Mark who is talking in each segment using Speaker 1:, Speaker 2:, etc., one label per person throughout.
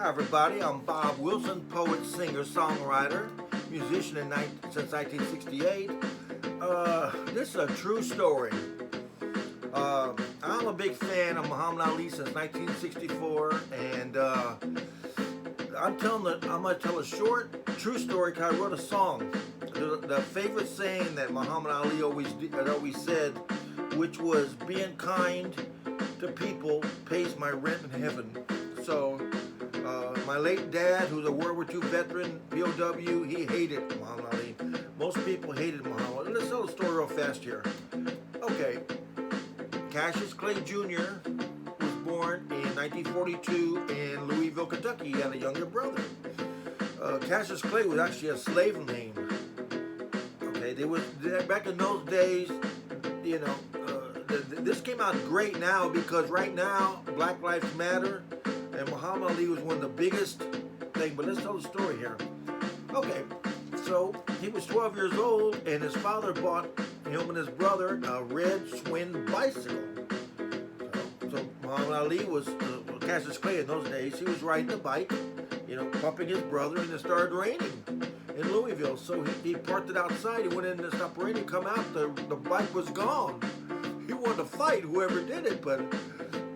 Speaker 1: Hi everybody, I'm Bob Wilson, poet, singer, songwriter, musician since 1968. This is a true story. I'm a big fan of Muhammad Ali since 1964, and I'm going to tell a short, true story because I wrote a song. The favorite saying that Muhammad Ali always said, which was, being kind to people pays my rent in heaven. So, my late dad, who's a World War II veteran, POW, he hated Muhammad Ali. Most people hated Muhammad Ali. Let's tell the story real fast here. Okay, Cassius Clay Jr. was born in 1942 in Louisville, Kentucky. He had a younger brother. Cassius Clay was actually a slave name. Okay, back in those days, you know, this came out great now because right now, Black Lives Matter, and Muhammad Ali was one of the biggest things. But let's tell the story here. Okay, so he was 12 years old, and his father bought him and his brother a red Schwinn bicycle. So Muhammad Ali was, Cassius Clay in those days, he was riding the bike, you know, pumping his brother, and it started raining in Louisville. So he parked it outside. He went in and stopped raining. Come out, the bike was gone. He wanted to fight whoever did it, but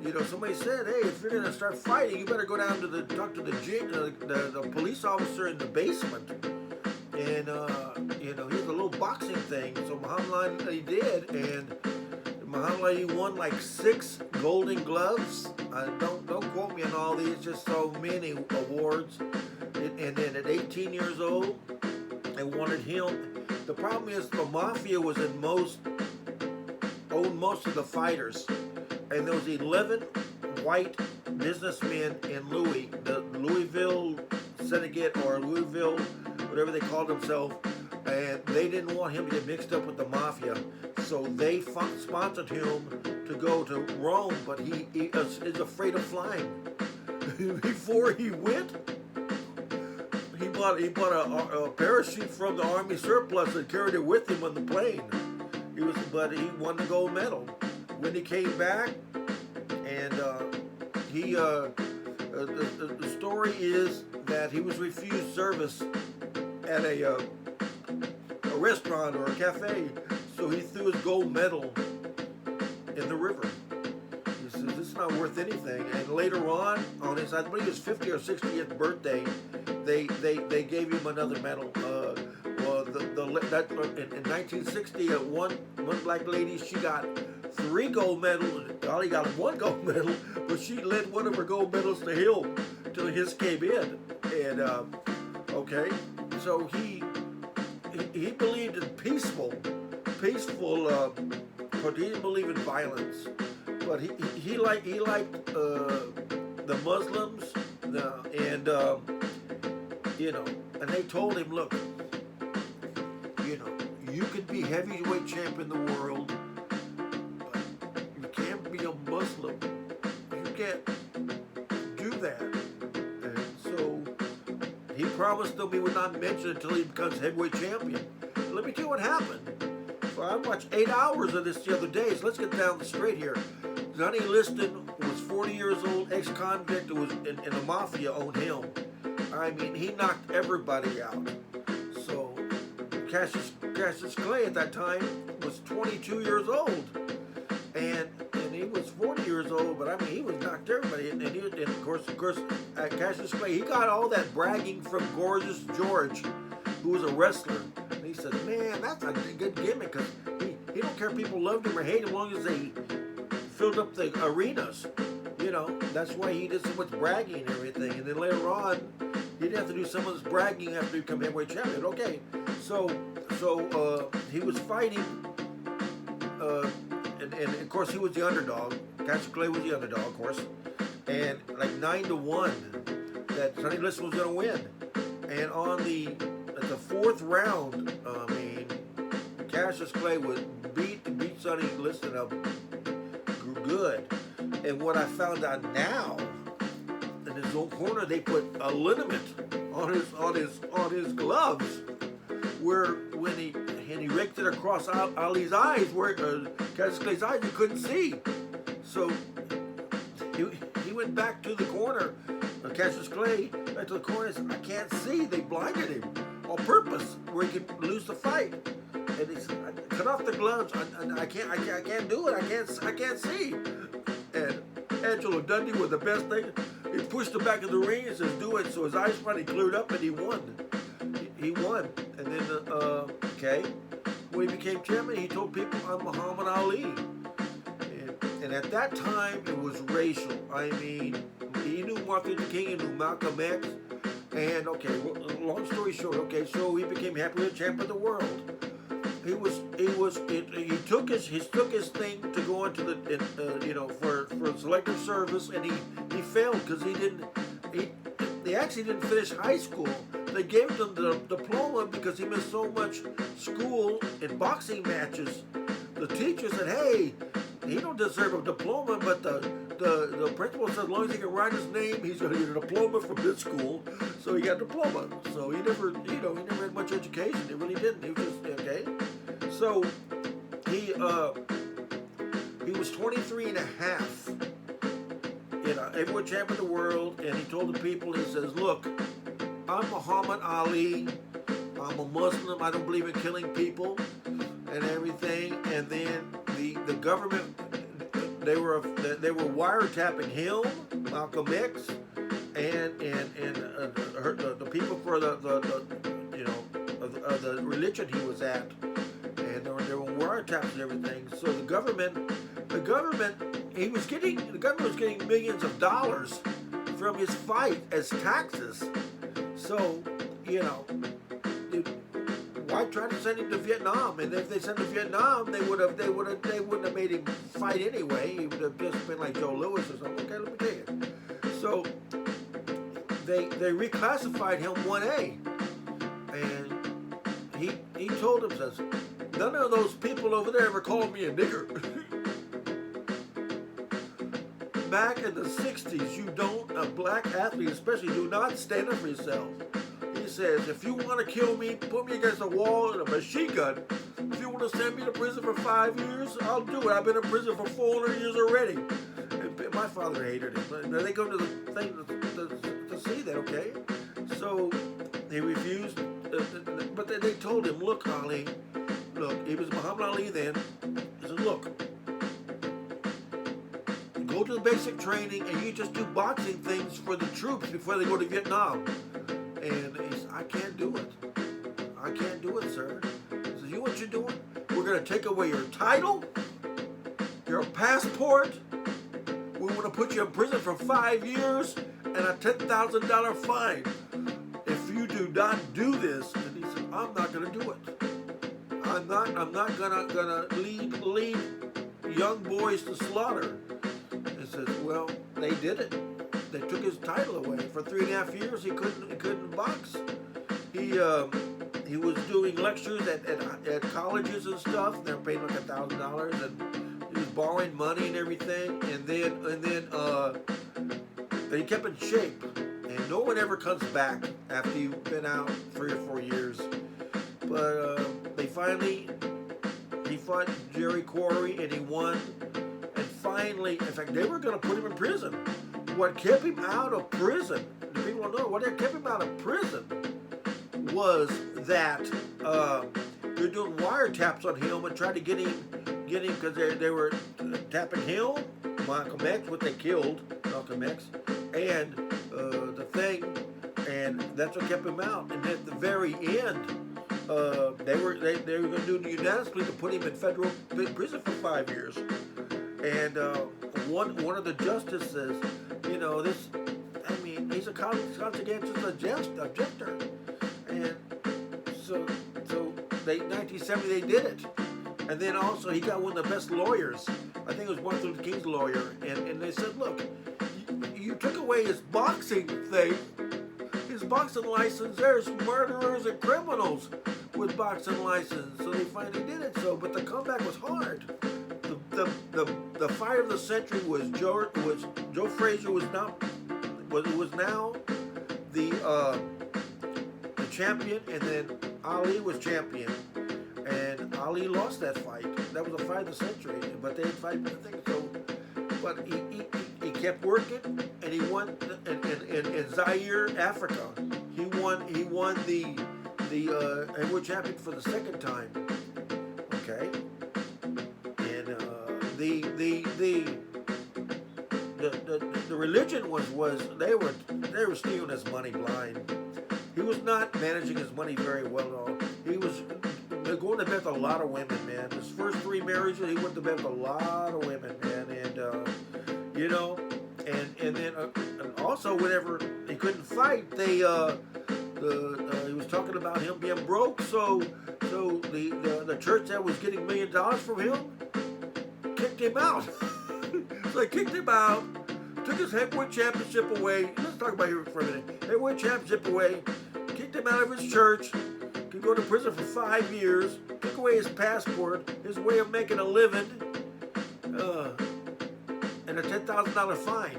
Speaker 1: you know, somebody said, hey, if you're gonna start fighting, you better go down to talk to the police officer in the basement. And you know, he has a little boxing thing. So Muhammad Ali did, and Muhammad Ali won like 6 Golden Gloves. Don't quote me on all these, just so many awards. And then at 18 years old, they wanted him. The problem is the mafia was owned most of the fighters, and there was 11 white businessmen in the Louisville Syndicate, or Louisville, whatever they called themselves, and they didn't want him to get mixed up with the mafia, so they sponsored him to go to Rome, but he is afraid of flying. Before he went, he bought a parachute from the Army surplus and carried it with him on the plane. But he won the gold medal. When he came back, and the story is that he was refused service at a restaurant or a cafe, so he threw his gold medal in the river. He says, this is not worth anything. And later on his, I believe his 50th or 60th birthday, they gave him another medal. In 1960, one black lady, she got 3 gold medals. Ali got 1 gold medal, but she lent one of her gold medals to him till his came in. And okay, so he believed in peaceful, but he didn't believe in violence. But he liked the Muslims, and you know, and they told him, look, you know, you could be heavyweight champ in the world, but you can't be a Muslim. You can't do that. And so he promised them he would not mention it until he becomes heavyweight champion. Let me tell you what happened. So I watched 8 hours of this the other day, so let's get down the straight here. Johnny Liston was 40 years old, ex-convict, who was in the mafia, owned him. I mean, he knocked everybody out. So Cassius Clay at that time was 22 years old, and he was 40 years old. But I mean, he was knocked everybody. And of course, Cassius Clay, he got all that bragging from Gorgeous George, who was a wrestler. And he said, man, that's a good gimmick, because he don't care if people loved him or hated him, as long as they filled up the arenas. You know, that's why he did so much bragging and everything. And then later on, he didn't have to do some of this bragging after he became heavyweight champion. Okay, so he was fighting, and of course he was the underdog. Cassius Clay was the underdog, of course, and like 9-1 that Sonny Liston was going to win. And at the 4th round, I mean, Cassius Clay would beat Sonny Liston up good. And what I found out now, in his own corner, they put a liniment on his gloves, where when he raked it across Ali's eyes, where Cassius Clay's eyes, he couldn't see. So he went back to the corner. Cassius Clay back to the corner and said, I can't see. They blinded him on purpose where he could lose the fight. And he said, cut off the gloves. I can't do it. I can't see. And Angelo Dundee was the best thing. He pushed him back in the ring and says, do it. So his eyes finally cleared up and he won. He won. And then, okay, when he became champion, he told people, I'm Muhammad Ali. And at that time, it was racial. I mean, he knew Martin Luther King, he knew Malcolm X. And, okay, long story short, okay, so he became heavyweight champion of the world. He took his thing to go into the, for selective service, and he failed because he actually didn't finish high school. They gave him the diploma because he missed so much school in boxing matches. The teacher said, hey, he don't deserve a diploma, but the principal said as long as he can write his name, he's going to get a diploma from this school. So he got a diploma. So he never had much education. He really didn't. He was just, okay. So he was 23 and a half, heavyweight champion of the world, and he told the people, he says, look, I'm Muhammad Ali. I'm a Muslim. I don't believe in killing people and everything. And then the government, they were wiretapping him, Malcolm X, and the people for the religion he was at, and there were wiretaps and everything. So the government was getting millions of dollars from his fight as taxes. So, why try to send him to Vietnam? And if they sent him to Vietnam, they wouldn't have made him fight anyway. He would have just been like Joe Louis or something. Okay, let me tell you. So they reclassified him 1A, and he told him, says, none of those people over there ever called me a nigger. Back in the 60s, a black athlete especially, do not stand up for yourself. He says, if you want to kill me, put me against a wall and a machine gun. If you want to send me to prison for 5 years, I'll do it. I've been in prison for 400 years already. And my father hated him. They go to the thing to see that, okay? So he refused, but they told him, look, Ali, look, he was Muhammad Ali then. He said, look, go to the basic training and you just do boxing things for the troops before they go to Vietnam. And he said, I can't do it. I can't do it, sir. He says, you know what you're doing? We're going to take away your title, your passport. We want to put you in prison for 5 years and a $10,000 fine if you do not do this. And he said, I'm not going to do it. I'm not gonna lead young boys to slaughter. He says, well, they did it. They took his title away. For 3.5 years, he couldn't box. He was doing lectures at colleges and stuff. They were paying like $1,000, and he was borrowing money and everything. And then he kept in shape. And no one ever comes back after you've been out 3 or 4 years. But he fought Jerry Quarry and he won. And finally, in fact, they were going to put him in prison. What kept him out of prison, the people don't know, what kept him out of prison was that they're doing wiretaps on him and trying to get him because they were tapping him, Malcolm X, what they killed, Malcolm X, and the thing, and that's what kept him out. And at the very end, they were going to do the unanimous plea to put him in federal prison for 5 years. And one of the justices, he's a conscientious objector. And so 1970 they did it. And then also he got one of the best lawyers. I think it was Martin Luther King's lawyer. And they said, look, you took away his boxing thing, his boxing license. There's murderers and criminals with boxing license. So they finally did it. But the comeback was hard. The fight of the century was Joe Frazier was now the champion, and then Ali was champion, and Ali lost that fight. That was the fight of the century, but they fight the thing. So, but he kept working, and he won in Zaire, Africa. He won the heavyweight champion for the second time. Okay, and the religion was they were stealing his money blind. He was not managing his money very well at all. He was going to bed with a lot of women, man. His first 3 marriages, he went to bed with a lot of women, man. And you know, and then and also whenever he couldn't fight, he was talking about him being broke. So the church that was getting $1 million from him kicked him out. So they kicked him out, took his heavyweight championship away. Let's talk about here for a minute. Heavyweight championship away, kicked him out of his church, could go to prison for 5 years, took away his passport, his way of making a living, and a $10,000 fine.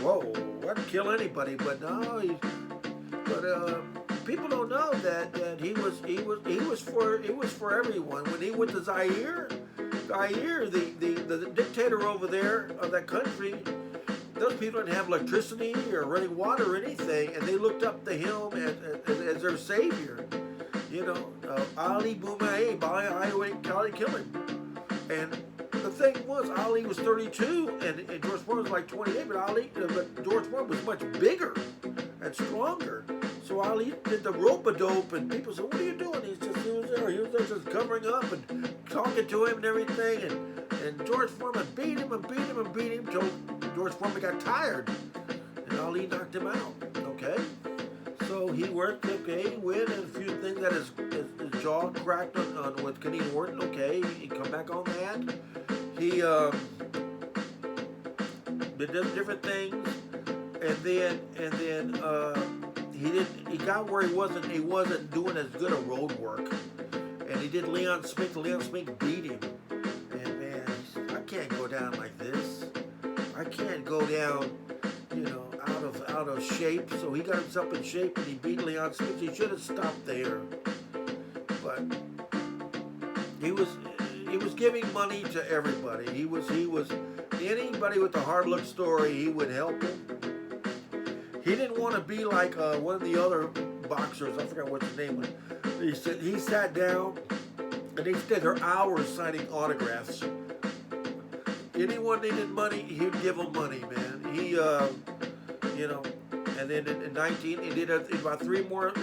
Speaker 1: Whoa, that'd kill anybody, but no, people don't know that he was for everyone. When he went to Zaire, the dictator over there of that country, those people didn't have electricity or running water or anything, and they looked up to him as their savior. You know, Ali Boumaier, Ali killed him. And the thing was, Ali was 32, and George Foreman was like 28, but George Foreman was much bigger and stronger. So Ali did the rope-a-dope, and people said, "What are you doing?" He was there just covering up and talking to him and everything, and George Foreman beat him till George Foreman got tired, and Ali knocked him out. Okay, so he worked. Okay, he win, and a few things that his jaw cracked on with Kenny Orton. Okay, he come back on that. He did different things, and then he got where he wasn't doing as good a road work, and he did Leon Smith. Leon Smith beat him, and man, I can't go down like this. I can't go down, out of shape. So he got himself in shape, and he beat Leon Smith. He should have stopped there, but he was giving money to everybody. He was anybody with a hard luck story, he would help him. He didn't want to be like one of the other boxers. I forgot what his name was. He sat down and he stood there hours signing autographs. Anyone needed money, he'd give them money, man. He, and then in 19, he did about 3 more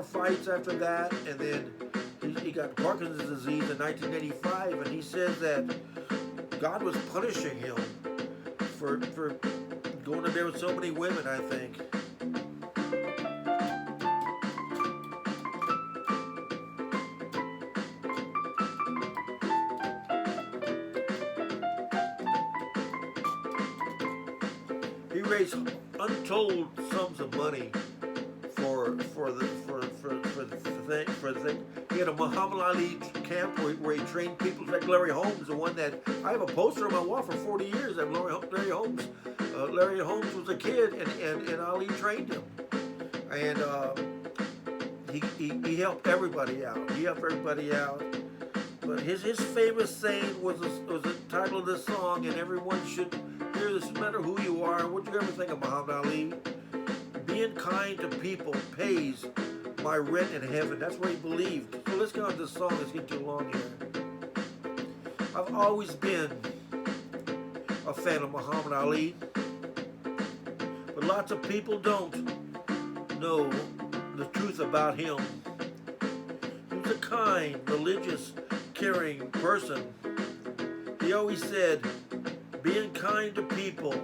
Speaker 1: fights after that, and then he got Parkinson's disease in 1985, and he said that God was punishing him for going to bed with so many women, I think. He raised untold sums of money for the thing. He had a Muhammad Ali camp where he trained people like Larry Holmes, the one that I have a poster on my wall for 40 years of Larry Holmes. Larry Holmes was a kid, and Ali trained him, and he helped everybody out. But his famous saying was the title of this song, and everyone should hear this, no matter who you are, what you ever think of Muhammad Ali. Being kind to people pays my rent in heaven. That's what he believed. So let's get on to this song. Let's get too long here. I've always been a fan of Muhammad Ali, but lots of people don't know the truth about him. He was a kind, religious, caring person. He always said, being kind to people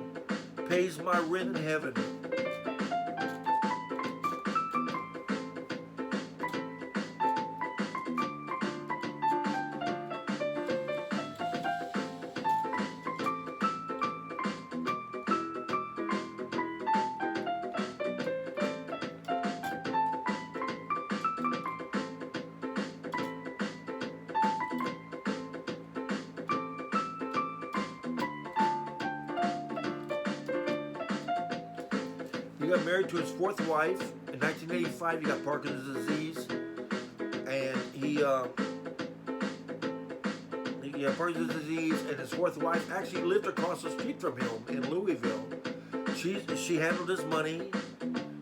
Speaker 1: pays my rent in heaven. He got married to his 4th wife. In 1985, he got Parkinson's disease, and he yeah, Parkinson's disease, and his fourth wife actually lived across the street from him in Louisville. She handled his money.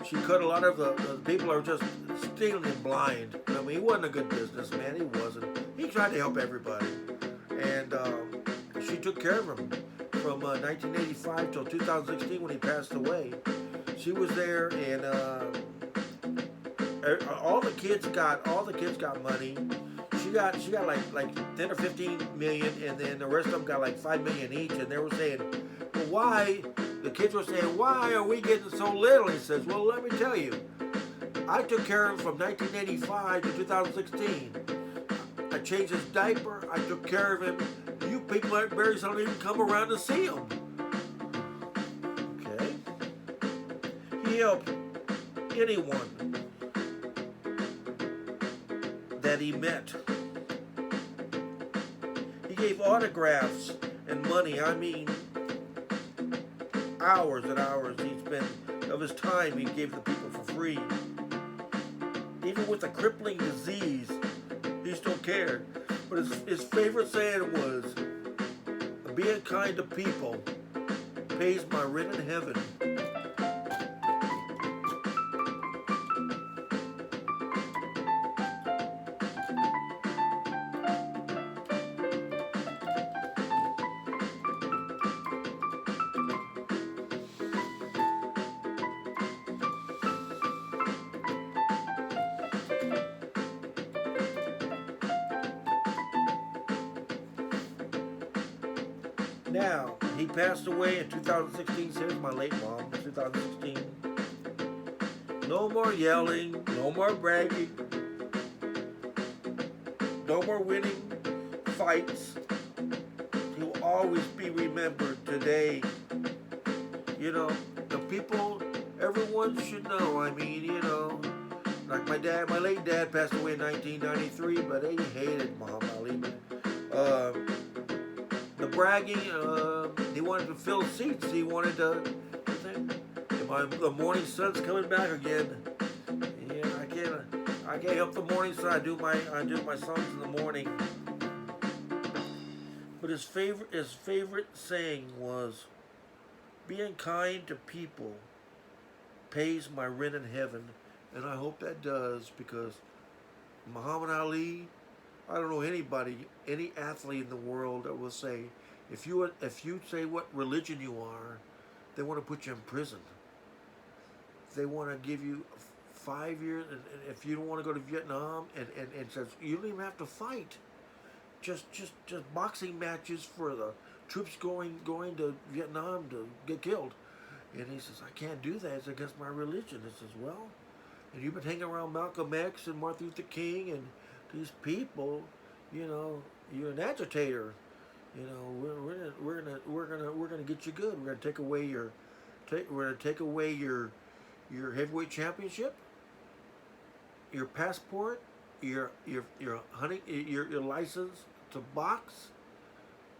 Speaker 1: She cut a lot of the people are just stealing him blind. I mean, he wasn't a good businessman. He wasn't. He tried to help everybody, and she took care of him from 1985 till 2016 when he passed away. She was there, and all the kids got money. She got like 10 or 15 million, and then the rest of them got like 5 million each. And they were saying, well, why? The kids were saying, why are we getting so little? He says, well, let me tell you. I took care of him from 1985 to 2016. I changed his diaper. I took care of him. You people at Barry's don't even come around to see him. Okay. He helped anyone that he met. He gave autographs and money. I mean, hours and hours he spent of his time he gave the people for free. Even with a crippling disease, he still cared. But his favorite saying was, being kind to people pays my rent in heaven. Now, he passed away in 2016. Here's my late mom, 2016. No more yelling, no more bragging, no more winning fights. He'll always be remembered today. You know, the people, everyone should know. I mean, you know, like my late dad passed away in 1993, but he hated Muhammad Ali. The bragging, he wanted to fill seats. He wanted to think, the morning sun's coming back again. Yeah, I can't help the morning sun. I do my songs in the morning. But his favorite saying was, being kind to people pays my rent in heaven. And I hope that does, because Muhammad Ali, I don't know anybody, any athlete in the world that will say, if you say what religion you are, they want to put you in prison. They want to give you 5 years, and if you don't want to go to Vietnam, and says you don't even have to fight, just boxing matches for the troops going to Vietnam to get killed. And he says, I can't do that. It's against my religion. He says, well, and you've been hanging around Malcolm X and Martin Luther King and these people, you know, you're an agitator. You know, we're gonna get you good. We're gonna take away your heavyweight championship, your passport, your license to box.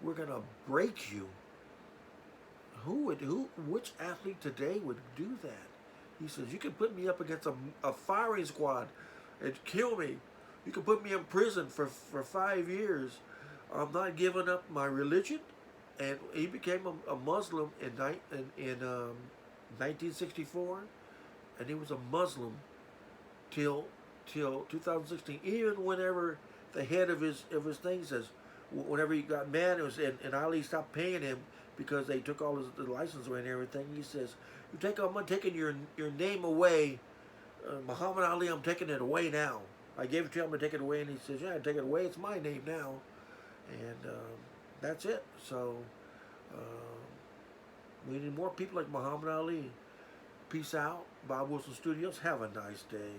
Speaker 1: We're gonna break you. Which athlete today would do that? He says, you can put me up against a firing squad and kill me. You can put me in prison for 5 years. I'm not giving up my religion. And he became a Muslim in 1964, and he was a Muslim till 2016. Even whenever the head of his thing says, whenever he got mad, and Ali stopped paying him because they took all the license away and everything. He says, I'm taking your name away, Muhammad Ali. I'm taking it away now. I gave it to him. I'm gonna take it away, and he says, yeah, take it away. It's my name now, and that's it. So we need more people like Muhammad Ali. Peace out. Bob Wilson Studios. Have a nice day.